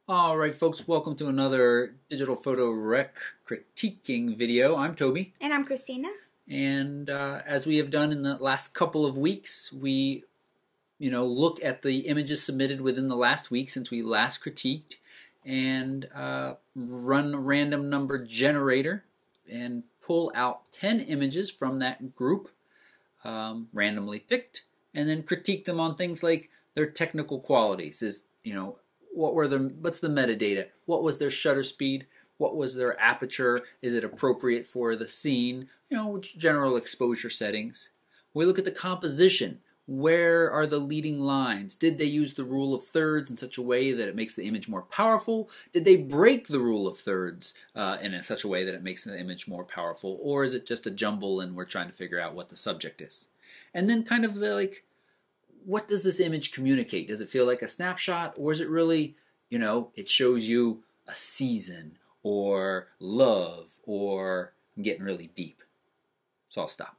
All right, folks, welcome to another digital photo rec critiquing video. I'm Toby. And I'm Christina. And as we have done in the last couple of weeks, we look at the images submitted within the last week since we last critiqued and run a random number generator and pull out 10 images from that group, randomly picked, and then critique them on things like their technical qualities. What's the metadata? What was their shutter speed? What was their aperture? Is it appropriate for the scene? General exposure settings. We look at the composition. Where are the leading lines? Did they use the rule of thirds in such a way that it makes the image more powerful? Did they break the rule of thirds in such a way that it makes the image more powerful? Or is it just a jumble and we're trying to figure out what the subject is? And then kind of what does this image communicate? Does it feel like a snapshot, or is it really, it shows you a season or love, or I'm getting really deep. So I'll stop.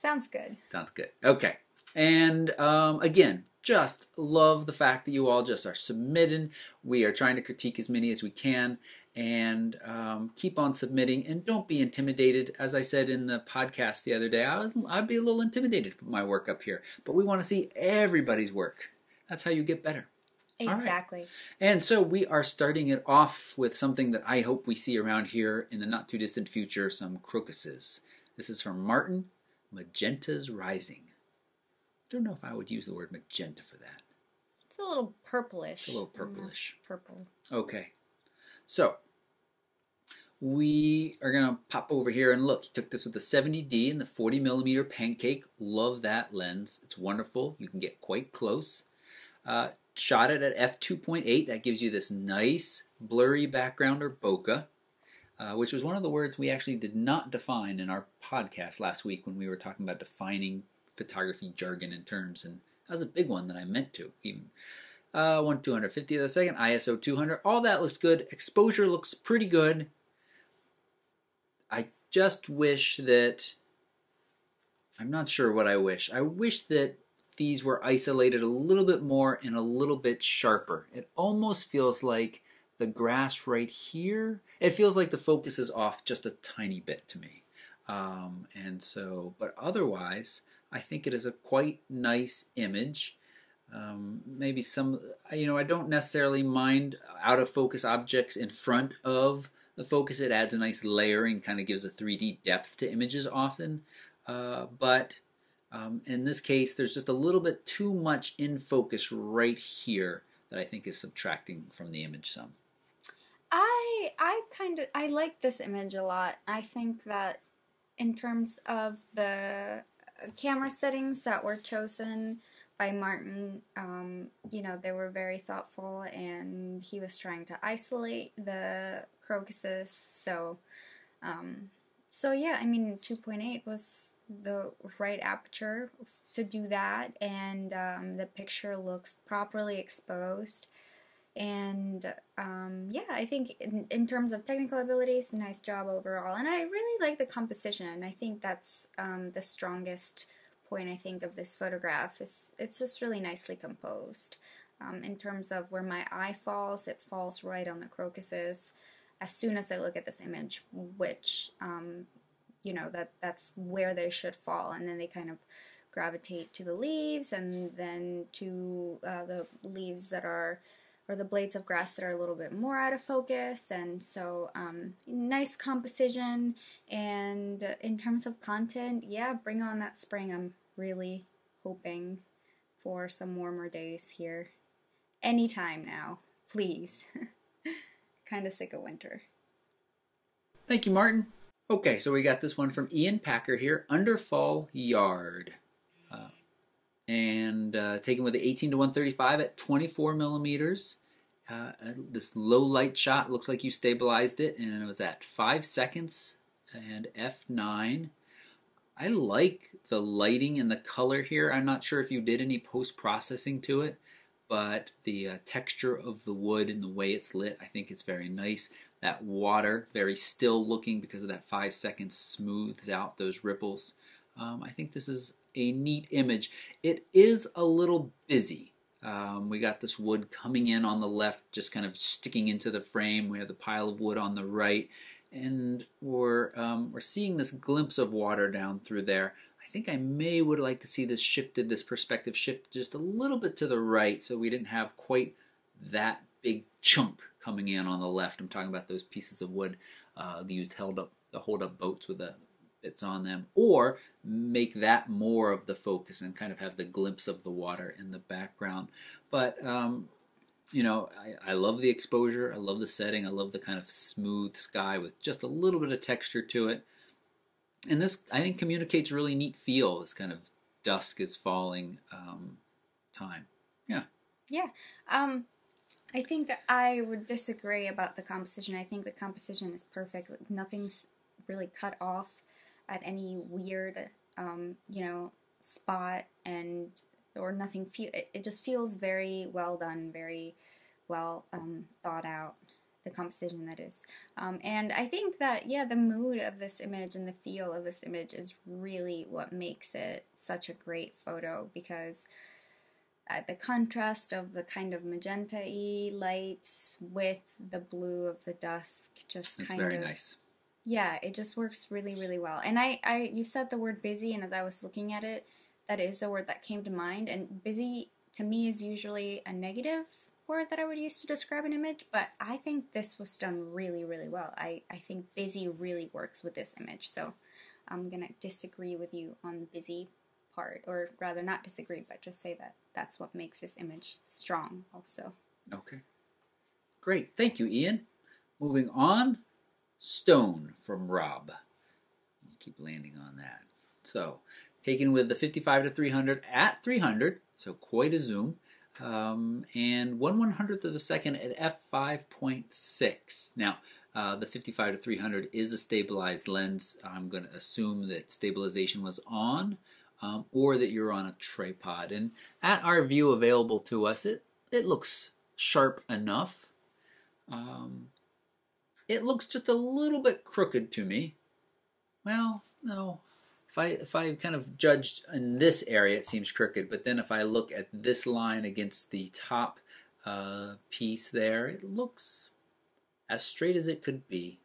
Sounds good. Sounds good. Okay. And again, just love the fact that you all just are submitting. We are trying to critique as many as we can, and keep on submitting, and don't be intimidated. As I said in the podcast the other day, I'd be a little intimidated to put my work up here, but we want to see everybody's work. That's how you get better. Exactly. Right. And so we are starting it off with something that I hope we see around here in the not too distant future, some crocuses. This is from Martin, Magentas Rising. Don't know if I would use the word magenta for that. It's a little purplish. It's a little purplish. Purple. Okay. So, we are going to pop over here and look. He took this with the 70D and the 40mm pancake. Love that lens. It's wonderful. You can get quite close. Shot it at f2.8. That gives you this nice blurry background or bokeh, which was one of the words we actually did not define in our podcast last week when we were talking about defining photography jargon and terms. And that was a big one that I meant to even. 1/250 of a second, ISO 200, all that looks good. Exposure looks pretty good. I just wish that, I'm not sure what I wish. I wish that these were isolated a little bit more and a little bit sharper. It almost feels like the grass right here, it feels like the focus is off just a tiny bit to me. But otherwise, I think it is a quite nice image. Maybe I don't necessarily mind out of focus objects in front of the focus. It adds a nice layering, kind of gives a 3D depth to images often. But in this case, there's just a little bit too much in focus right here that I think is subtracting from the image some. I like this image a lot. I think that in terms of the camera settings that were chosen by Martin, they were very thoughtful, and he was trying to isolate the crocuses. So yeah, I mean, 2.8 was the right aperture to do that, and the picture looks properly exposed. And yeah, I think in terms of technical abilities, nice job overall. And I really like the composition. I think that's the strongest point, I think, of this photograph. It's just really nicely composed. In terms of where my eye falls, it falls right on the crocuses as soon as I look at this image, which that's where they should fall, and then they kind of gravitate to the leaves, and then to the leaves that are, or the blades of grass that are a little bit more out of focus. And so nice composition. And in terms of content, yeah, bring on that spring. I'm really hoping for some warmer days here anytime now, please. Kind of sick of winter. Thank you, Martin. Okay, so we got this one from Ian Packer here, Underfall Yard. Taken with the 18-135 at 24 millimeters. This low light shot looks like you stabilized it, and it was at 5 seconds and f9. I like the lighting and the color here. I'm not sure if you did any post-processing to it, but the texture of the wood and the way it's lit, I think it's very nice. That water, very still looking because of that 5 seconds, smooths out those ripples. I think this is a neat image. It is a little busy. We got this wood coming in on the left, just kind of sticking into the frame. We have the pile of wood on the right, and we're seeing this glimpse of water down through there. I think I would like to see this perspective shifted just a little bit to the right, so we didn't have quite that big chunk coming in on the left. I'm talking about those pieces of wood used to hold up boats with the bits on them, or make that more of the focus and kind of have the glimpse of the water in the background. But you know, I love the exposure, I love the setting, I love the kind of smooth sky with just a little bit of texture to it. And this, I think, communicates a really neat feel, this kind of dusk is falling time. Yeah. Yeah. I think I would disagree about the composition. I think the composition is perfect. Nothing's really cut off at any weird, you know, spot, or nothing. It just feels very well done, very well thought out. The composition, that is. And I think that, yeah, the mood of this image and the feel of this image is really what makes it such a great photo, because the contrast of the kind of magenta-y lights with the blue of the dusk just It's kind very of... nice. Yeah, it just works really, really well. And you said the word busy, and as I was looking at it, that is the word that came to mind. And busy, to me, is usually a negative word that I would use to describe an image, but I think this was done really, really well. I think busy really works with this image, so I'm going to disagree with you on the busy part, or rather not disagree, but just say that that's what makes this image strong also. Okay. Great. Thank you, Ian. Moving on, Stone from Rob. Keep landing on that. So, taken with the 55 to 300 at 300, so quite a zoom. And 1/100th of a second at f5.6. Now, the 55 to 300 is a stabilized lens. I'm going to assume that stabilization was on, or that you're on a tripod. And at our view available to us, it looks sharp enough. It looks just a little bit crooked to me. Well, no. If I kind of judged in this area, it seems crooked. But then if I look at this line against the top piece there, it looks as straight as it could be.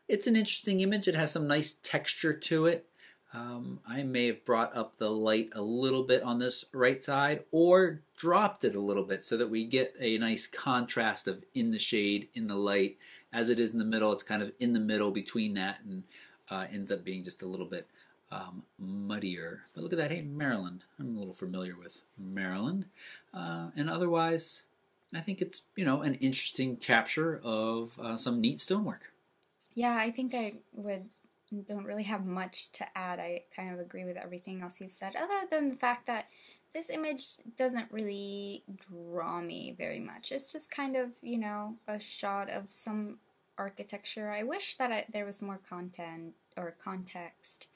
It's an interesting image. It has some nice texture to it. I may have brought up the light a little bit on this right side, or dropped it a little bit so that we get a nice contrast of in the shade, in the light. As it is in the middle, it's kind of in the middle between that, and ends up being just a little bit muddier. But look at that. Hey, Maryland. I'm a little familiar with Maryland. And otherwise, I think it's, you know, an interesting capture of some neat stonework. Yeah, I think don't really have much to add. I kind of agree with everything else you've said, other than the fact that this image doesn't really draw me very much. It's just kind of, you know, a shot of some architecture. I wish that there was more content or context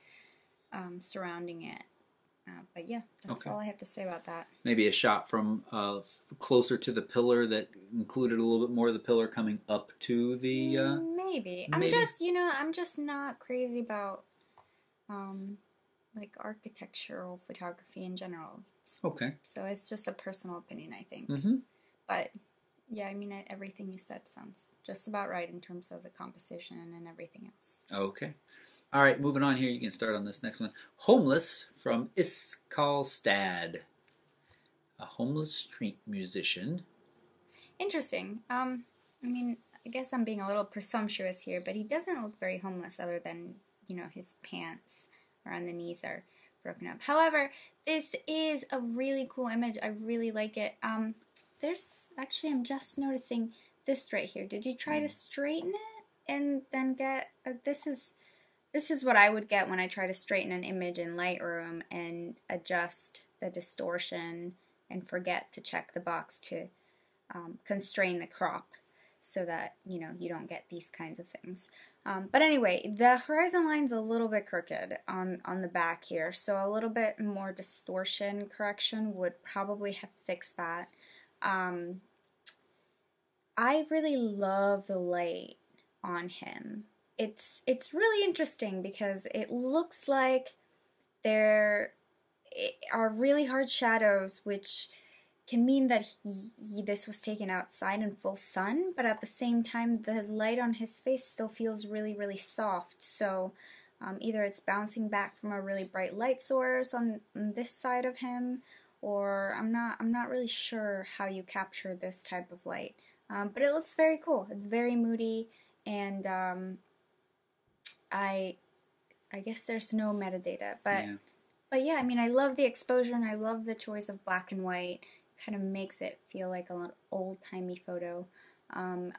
surrounding it. But yeah, that's all I have to say about that. Maybe a shot from closer to the pillar that included a little bit more of the pillar coming up to the... Maybe. I'm just not crazy about like architectural photography in general. Okay. So it's just a personal opinion, I think. Mm-hmm. But yeah, I mean, everything you said sounds just about right in terms of the composition and everything else. Okay. All right, moving on here. You can start on this next one. Homeless from Iskalstad. A homeless street musician. Interesting. I mean, I guess I'm being a little presumptuous here, but he doesn't look very homeless, other than, you know, his pants around the knees are broken up. However, this is a really cool image. I really like it. I'm just noticing this right here. Did you try to straighten it and then get, this is what I would get when I try to straighten an image in Lightroom and adjust the distortion and forget to check the box to constrain the crop, so that, you know, you don't get these kinds of things. But anyway, the horizon line's a little bit crooked on the back here, so a little bit more distortion correction would probably have fixed that. I really love the light on him. It's really interesting because it looks like there are really hard shadows which can mean that this was taken outside in full sun, but at the same time, the light on his face still feels really, really soft. So either it's bouncing back from a really bright light source on this side of him, or I'm not really sure how you capture this type of light. But it looks very cool. It's very moody, and I guess there's no metadata, but Yeah. but yeah, I mean, I love the exposure and I love the choice of black and white. Kind of makes it feel like an old-timey photo.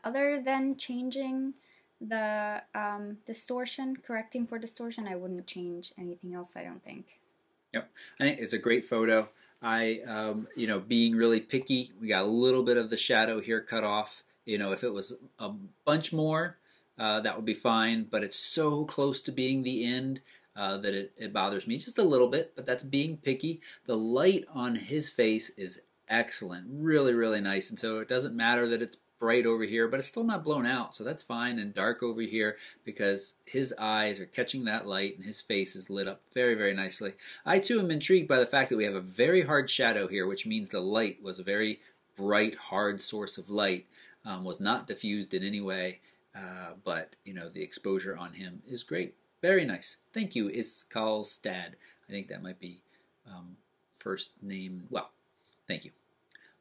Other than changing the distortion, correcting for distortion, I wouldn't change anything else, I don't think. Yep, I think it's a great photo. Being really picky, we got a little bit of the shadow here cut off. If it was a bunch more, that would be fine, but it's so close to being the end that it bothers me just a little bit, but that's being picky. The light on his face is excellent, really, really nice, and so it doesn't matter that it's bright over here, but it's still not blown out, so that's fine, and dark over here because his eyes are catching that light and his face is lit up very, very nicely. I too am intrigued by the fact that we have a very hard shadow here, which means the light was a very bright, hard source of light, was not diffused in any way, but the exposure on him is great. Very nice. Thank you, Iskalstad. I think that might be first name. Well, thank you.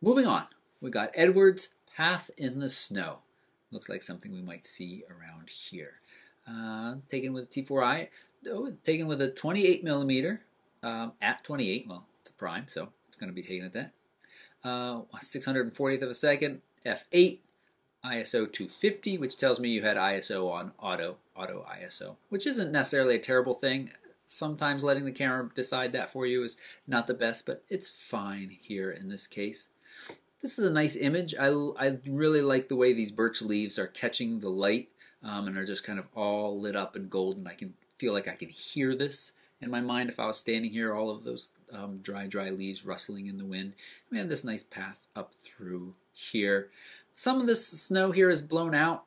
Moving on, we got Edward's Path in the Snow. Looks like something we might see around here. Taken with a T4i, taken with a 28 millimeter at 28. Well, it's a prime, so it's going to be taken at that. 640th of a second, f8, ISO 250, which tells me you had ISO on auto ISO, which isn't necessarily a terrible thing. Sometimes letting the camera decide that for you is not the best, but it's fine here in this case. This is a nice image. I really like the way these birch leaves are catching the light and are just kind of all lit up in golden. I can feel like I can hear this in my mind if I was standing here, all of those dry leaves rustling in the wind. We have this nice path up through here. Some of this snow here is blown out,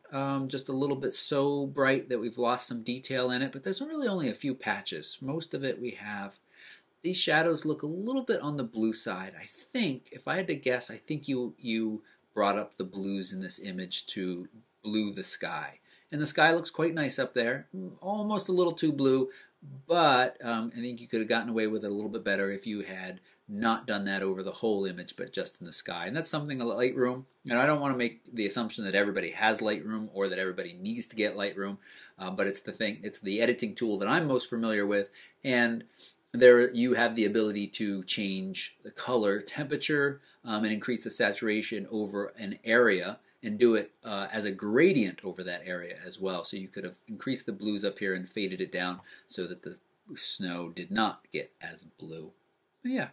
just a little bit so bright that we've lost some detail in it, but there's really only a few patches. Most of it we have. These shadows look a little bit on the blue side. I think, if I had to guess, I think you brought up the blues in this image to blue the sky. And the sky looks quite nice up there, almost a little too blue, but I think you could have gotten away with it a little bit better if you had not done that over the whole image, but just in the sky. And that's something in Lightroom. I don't want to make the assumption that everybody has Lightroom or that everybody needs to get Lightroom, but it's the editing tool that I'm most familiar with, and there you have the ability to change the color, temperature, and increase the saturation over an area and do it as a gradient over that area as well. So you could have increased the blues up here and faded it down so that the snow did not get as blue. But yeah,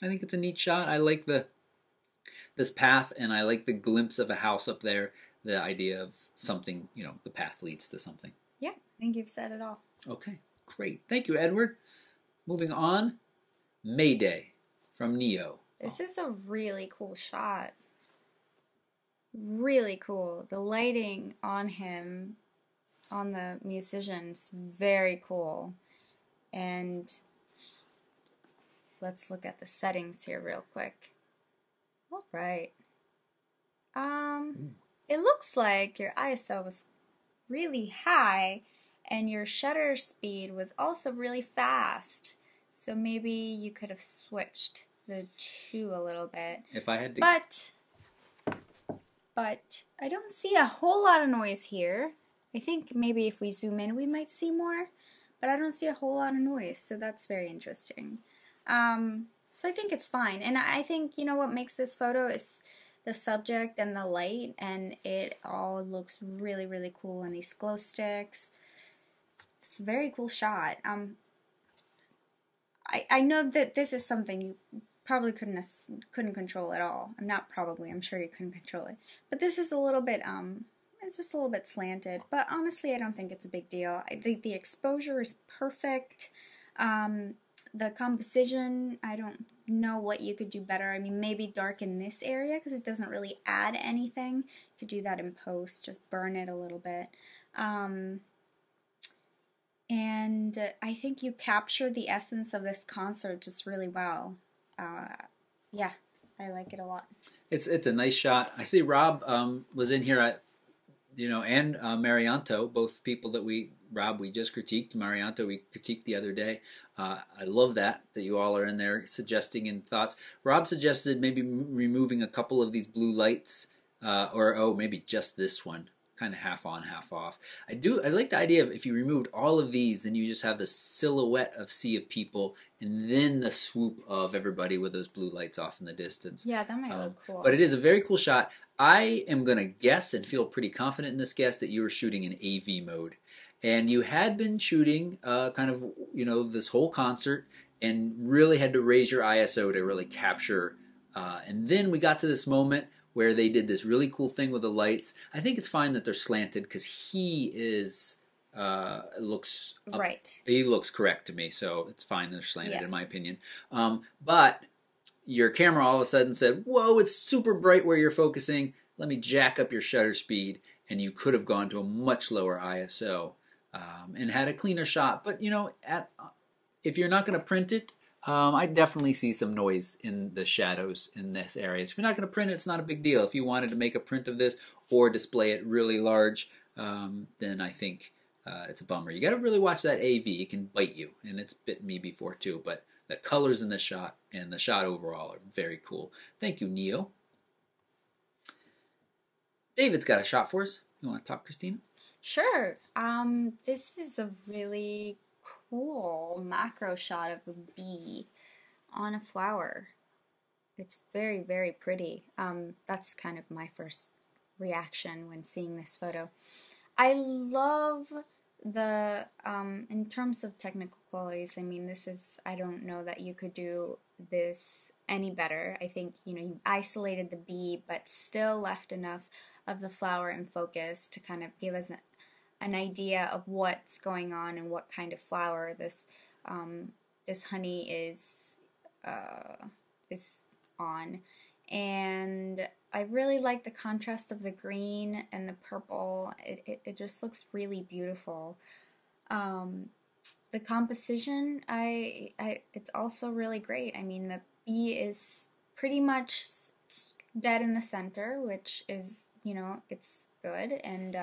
I think it's a neat shot. I like this path, and I like the glimpse of a house up there, the idea of something, the path leads to something. Yeah, I think you've said it all. Okay, great. Thank you, Edward. Moving on, Mayday from Neo. This is a really cool shot. Really cool. The lighting on him, on the musician's very cool. And let's look at the settings here real quick. All right. It looks like your ISO was really high and your shutter speed was also really fast. So maybe you could have switched the two a little bit. If I had to... But I don't see a whole lot of noise here. I think maybe if we zoom in we might see more, but I don't see a whole lot of noise, so that's very interesting. So I think it's fine. And I think, what makes this photo is the subject and the light, and it all looks really, really cool. And these glow sticks. It's a very cool shot. I know that this is something you probably couldn't control at all. I'm sure you couldn't control it. But this is a little bit, it's just a little bit slanted. But honestly, I don't think it's a big deal. I think the exposure is perfect. The composition, I don't know what you could do better. I mean, maybe darken this area because it doesn't really add anything. You could do that in post, just burn it a little bit. And I think you captured the essence of this concert just really well. Yeah, I like it a lot. It's a nice shot. I see Rob was in here at, and Marianto, both people that Rob we just critiqued, Marianto we critiqued the other day. I love that you all are in there suggesting and thoughts. Rob suggested maybe removing a couple of these blue lights, or maybe just this one, kind of half on, half off. I like the idea of if you removed all of these, then you just have the silhouette of sea of people, and then the swoop of everybody with those blue lights off in the distance. Yeah, that might look cool. But it is a very cool shot. I am going to guess and feel pretty confident in this guess that you were shooting in AV mode. And you had been shooting this whole concert and really had to raise your ISO to really capture. And then we got to this moment where they did this really cool thing with the lights. I think it's fine that they're slanted because he looks right. He looks correct to me, so it's fine they're slanted in my opinion. But your camera all of a sudden said, "Whoa, it's super bright where you're focusing. Let me jack up your shutter speed," and you could have gone to a much lower ISO and had a cleaner shot. But if you're not going to print it, I definitely see some noise in the shadows in this area. So if you're not going to print it, it's not a big deal. If you wanted to make a print of this or display it really large, then I think it's a bummer. You got to really watch that AV. It can bite you, and it's bit me before too. But the colors in the shot and the shot overall are very cool. Thank you, Neo. David's got a shot for us. You want to talk, Christina? Sure. This is a really cool macro shot of a bee on a flower. It's very, very pretty. That's kind of my first reaction when seeing this photo. I love the, in terms of technical qualities, I mean, I don't know that you could do this any better. I think, you isolated the bee, but still left enough of the flower in focus to kind of give us an idea of what's going on and what kind of flower this honey is on. And I really like the contrast of the green and the purple. It just looks really beautiful. The composition, it's also really great. I mean, the bee is pretty much dead in the center, which is, it's good. And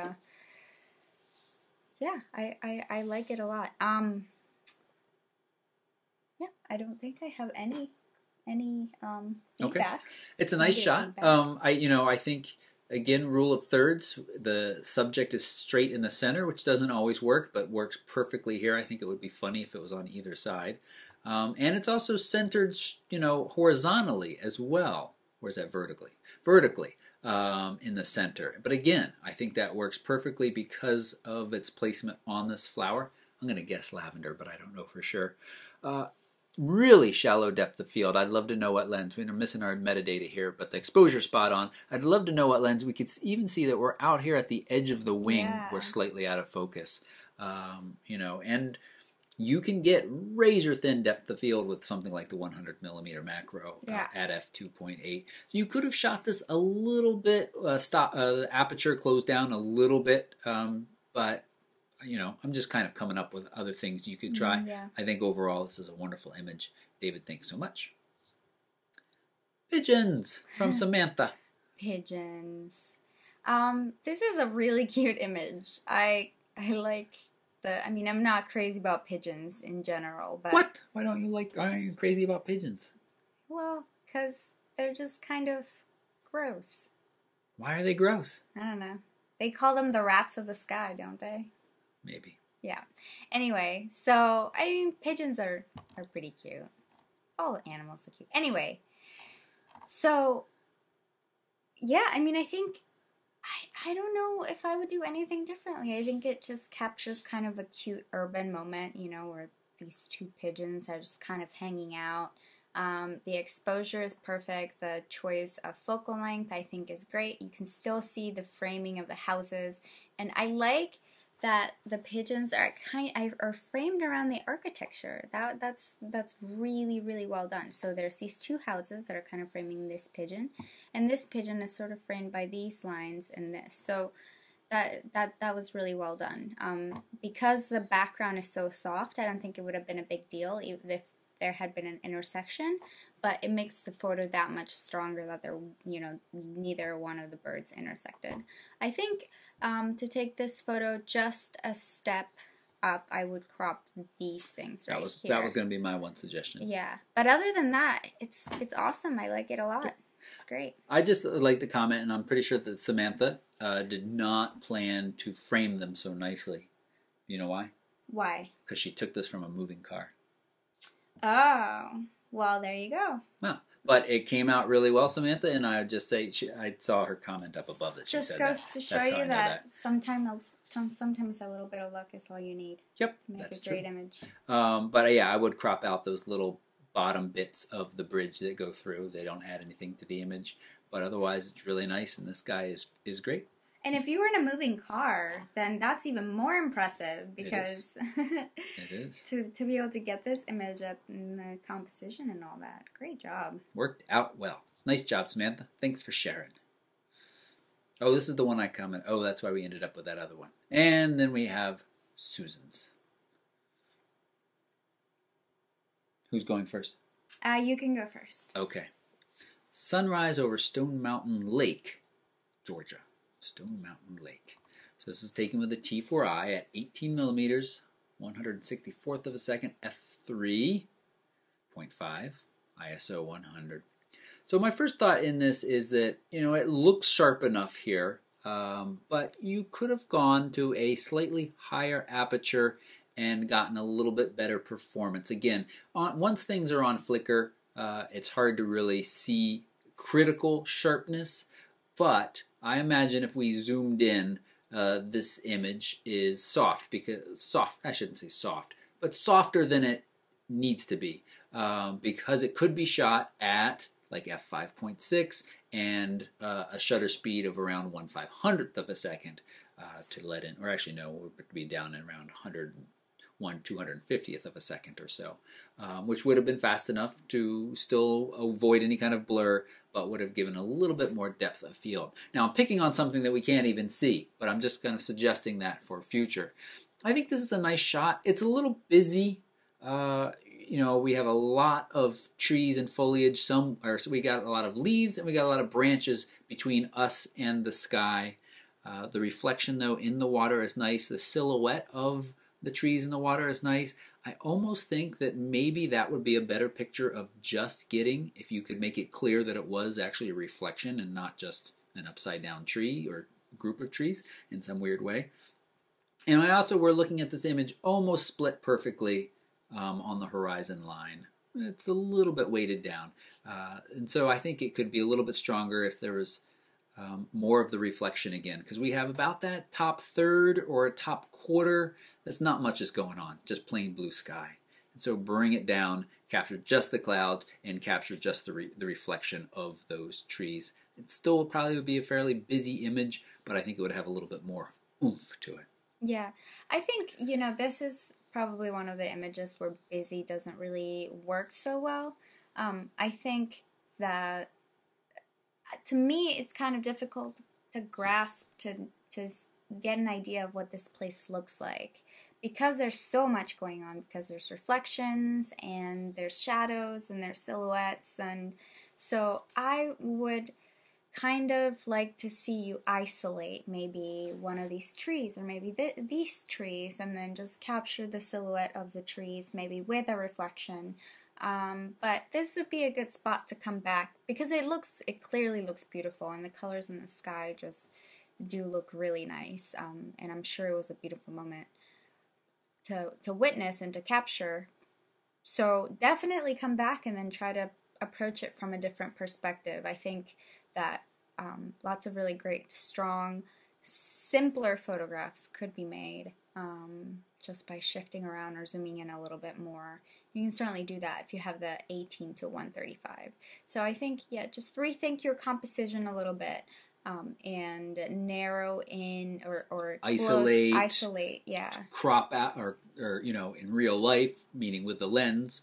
yeah, I like it a lot. Yeah, I don't think I have any feedback. Okay. It's a nice shot. I think again, rule of thirds, the subject is straight in the center, which doesn't always work, but works perfectly here. I think it would be funny if it was on either side. And it's also centered, horizontally as well. Or is that vertically? Vertically. In the center. But again, I think that works perfectly because of its placement on this flower. I'm going to guess lavender, but I don't know for sure. Really shallow depth of field. I'd love to know what lens. We're missing our metadata here, but the exposure spot on. I'd love to know what lens. We could even see that we're out here at the edge of the wing. Yeah. We're slightly out of focus. And you can get razor thin depth of field with something like the 100 millimeter macro at f2.8. So you could have shot this a little bit, the aperture closed down a little bit, but I'm just kind of coming up with other things you could try. Yeah. I think overall this is a wonderful image. David, thanks so much. Pigeons from Samantha. Pigeons. This is a really cute image. I like I'm not crazy about pigeons in general, but... What? Why aren't you crazy about pigeons? Well, because they're just kind of gross. Why are they gross? I don't know. They call them the rats of the sky, don't they? Maybe. Yeah. Anyway, so, pigeons are pretty cute. All animals are cute. Anyway, so, yeah, I think... I don't know if I would do anything differently. I think it just captures kind of a cute urban moment, where these two pigeons are just kind of hanging out. The exposure is perfect. The choice of focal length, I think, is great. You can still see the framing of the houses. And I like that the pigeons are framed around the architecture. That's really, really well done. So there's these two houses that are kind of framing this pigeon, and this pigeon is sort of framed by these lines and this. So that was really well done. Because the background is so soft, I don't think it would have been a big deal even if there had been an intersection. but it makes the photo that much stronger that they're, you know, neither one of the birds intersected. I think to take this photo just a step up, I would crop these things right here. That was going to be my one suggestion. Yeah, but other than that, it's awesome. I like it a lot. It's great. I just like the comment, and I'm pretty sure that Samantha did not plan to frame them so nicely. You know why? Why? Because she took this from a moving car. Oh, well, there you go. Well, but it came out really well, Samantha, and I would just say I saw her comment up above that she just said goes that. to show you that sometimes a little bit of luck is all you need. Yep, to make that's a great true. image. But yeah, I would crop out those little bottom bits of the bridge that go through. They don't add anything to the image, but otherwise it's really nice, and this guy is great. And if you were in a moving car, then that's even more impressive because it is. to be able to get this image in the composition and all that. Great job. Worked out well. Nice job, Samantha. Thanks for sharing. Oh, this is the one I comment. Oh, that's why we ended up with that other one. And then we have Susan's. Who's going first? You can go first. Okay. Sunrise over Stone Mountain Lake, Georgia. Stone Mountain Lake. So this is taken with a T4i at 18 millimeters, 164th of a second, f3.5, ISO 100. So my first thought in this is that, you know, it looks sharp enough here, but you could have gone to a slightly higher aperture and gotten a little bit better performance. Again, once things are on flicker, it's hard to really see critical sharpness, but I imagine if we zoomed in, this image is soft, I shouldn't say soft, but softer than it needs to be, because it could be shot at like f5.6 and a shutter speed of around 1/500th of a second to let in, or actually no, it would be down in around 250th of a second or so, which would have been fast enough to still avoid any kind of blur, but would have given a little bit more depth of field. Now I'm picking on something that we can't even see, but I'm just kind of suggesting that for future. I think this is a nice shot. It's a little busy. You know, we have a lot of trees and foliage. So we got a lot of leaves and we got a lot of branches between us and the sky. The reflection, though, in the water is nice. The silhouette of the trees in the water is nice. I almost think that maybe that would be a better picture of just getting, if you could make it clear that it was actually a reflection and not just an upside down tree or group of trees in some weird way. And I also, we're looking at this image almost split perfectly on the horizon line. It's a little bit weighted down. And so I think it could be a little bit stronger if there was more of the reflection again, because we have about that top third or top quarter. That's not much is going on, just plain blue sky. And so bring it down, capture just the clouds, and capture just the reflection of those trees. It still probably would be a fairly busy image, but I think it would have a little bit more oomph to it. Yeah, I think, you know, this is probably one of the images where busy doesn't really work so well. I think that, to me, it's kind of difficult to grasp, to get an idea of what this place looks like, because there's so much going on, because there's reflections and there's shadows and there's silhouettes, and so I would kind of like to see you isolate maybe one of these trees, or maybe these trees, and then just capture the silhouette of the trees, maybe with a reflection. But this would be a good spot to come back, because it clearly looks beautiful, and the colors in the sky just do look really nice. And I'm sure it was a beautiful moment to witness and to capture. So definitely come back and then try to approach it from a different perspective. I think that lots of really great, strong, simpler photographs could be made just by shifting around or zooming in a little bit more. You can certainly do that if you have the 18 to 135. So I think, yeah, just rethink your composition a little bit and narrow in or isolate, yeah. Crop out, or you know, in real life, meaning with the lens,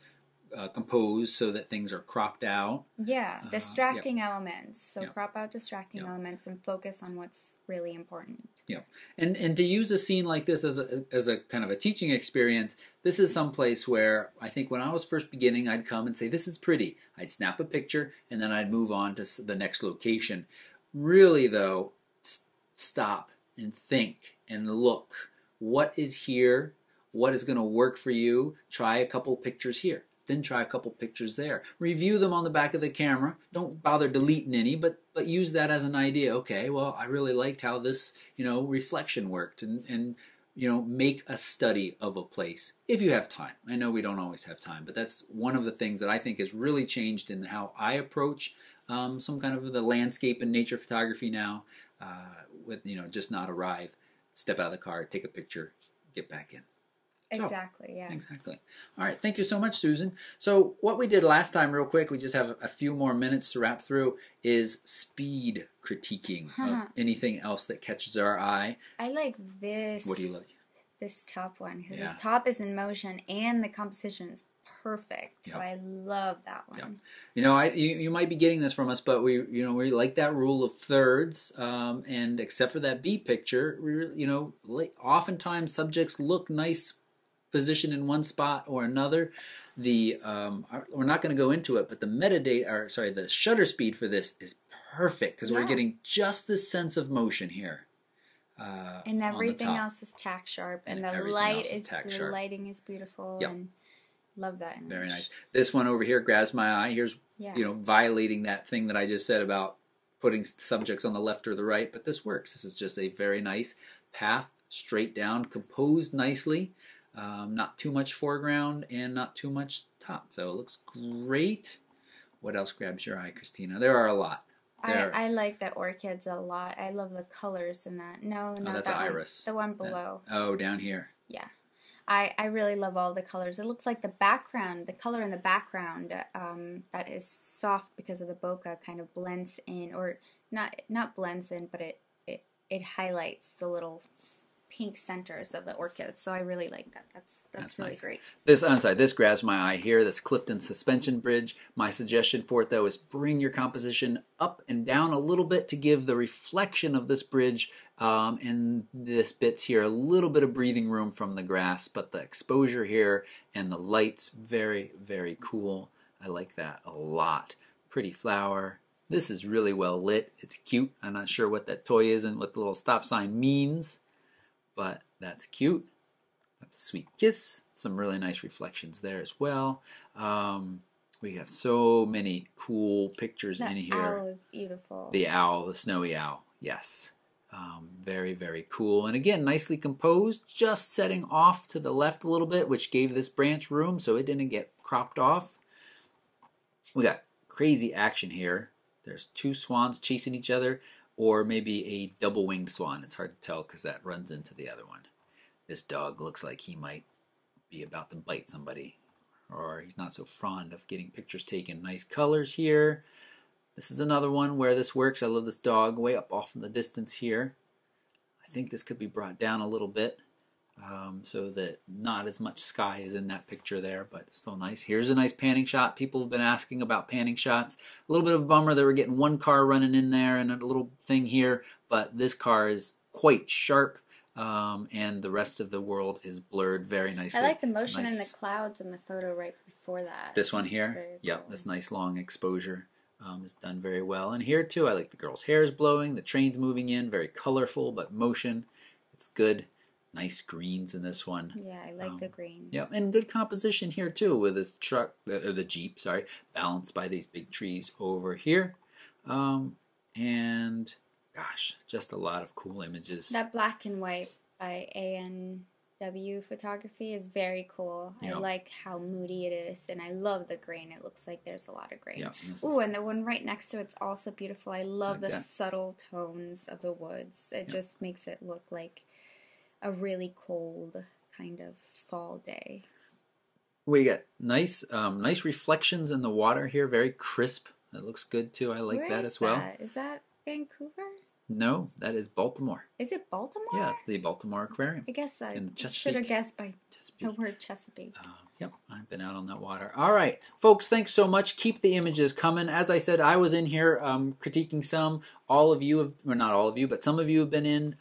composed so that things are cropped out. Yeah, distracting Yep. elements. So Yep. crop out distracting Yep. elements and focus on what's really important. Yeah, and to use a scene like this as a kind of a teaching experience, this is some place where I think when I was first beginning, I'd come and say, "This is pretty." I'd snap a picture, and then I'd move on to the next location. Really, though, stop and think and look. What is here? What is going to work for you? Try a couple pictures here. Then try a couple pictures there. Review them on the back of the camera. Don't bother deleting any, but use that as an idea. Okay, well, I really liked how this, reflection worked, and make a study of a place if you have time. I know we don't always have time, but that's one of the things that I think has really changed in how I approach some kind of the landscape and nature photography now. With just not arrive, step out of the car, take a picture, get back in. Exactly, yeah. Exactly. All right, thank you so much, Susan. So what we did last time, real quick, we just have a few more minutes to wrap through, is speed critiquing of anything else that catches our eye. I like this. What do you like? This top one, because the top is in motion and the composition is perfect. So I love that one. You might be getting this from us, but we like that rule of thirds, and except for that B picture, oftentimes subjects look nice positioned in one spot or another. We're not going to go into it, but the shutter speed for this is perfect because we're getting just this sense of motion here. And everything else is tack sharp, and the lighting is beautiful, and love that image. Very nice. This one over here grabs my eye. Here's violating that thing that I just said about putting subjects on the left or the right, but this works. This is just a very nice path, straight down, composed nicely. Not too much foreground and not too much top. So it looks great. What else grabs your eye, Christina? There are a lot. I like the orchids a lot. I love the colors in that. No, not that's that iris. The one below. Down here. Yeah. I really love all the colors. It looks like the color in the background that is soft because of the bokeh kind of blends in, or not blends in, but it highlights the little pink centers of the orchids. So I really like that. That's really nice. Great. This grabs my eye here, this Clifton suspension bridge. My suggestion for it, though, is bring your composition up and down a little bit to give the reflection of this bridge and this bits here a little bit of breathing room from the grass, but the exposure here and the lights, very, very cool. I like that a lot. Pretty flower. This is really well lit. It's cute. I'm not sure what that toy is and what the little stop sign means, but that's cute. That's a sweet kiss. Some really nice reflections there as well. We have so many cool pictures in here. The owl is beautiful. The owl, the snowy owl. Yes. Very, very cool. And again, nicely composed, just setting off to the left a little bit, which gave this branch room so it didn't get cropped off. We got crazy action here. There's two swans chasing each other, or maybe a double-winged swan. It's hard to tell because that runs into the other one. This dog looks like he might be about to bite somebody, or he's not so fond of getting pictures taken. Nice colors here. This is another one where this works. I love this dog way up off in the distance here. I think this could be brought down a little bit so that not as much sky is in that picture there, but still nice. Here's a nice panning shot. People have been asking about panning shots. A little bit of a bummer that we're getting one car running in there and a little thing here, but this car is quite sharp, and the rest of the world is blurred very nicely. I like the motion in the clouds in the photo right before that. This one here? Yep, cool. This nice long exposure. Is done very well. And here too, I like the girl's hair is blowing, the train's moving in, very colorful, but motion. It's good. Nice greens in this one. Yeah, I like the greens. Yeah, and good composition here too with this the Jeep, balanced by these big trees over here. And gosh, just a lot of cool images. That black and white by ANW photography is very cool. Yep. I like how moody it is, and I love the grain. It looks like there's a lot of grain. Yep, and the one right next to it's also beautiful. I love the subtle tones of the woods. It just makes it look like a really cold kind of fall day. We got nice reflections in the water here, very crisp. It looks good too. I like that as well. Is that Vancouver? No, that is Baltimore. Is it Baltimore? Yeah, it's the Baltimore Aquarium. I guess I in Chesapeake. should have guessed by the Chesapeake. word Chesapeake. Yep, I've been out on that water. All right, folks, thanks so much. Keep the images coming. As I said, I was in here critiquing some. All of you have, well, not all of you, but some of you have been in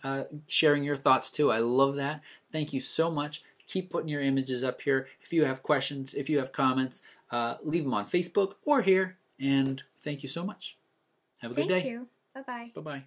sharing your thoughts too. I love that. Thank you so much. Keep putting your images up here. If you have questions, if you have comments, leave them on Facebook or here. And thank you so much. Have a good day. Thank you. Bye-bye. Bye-bye.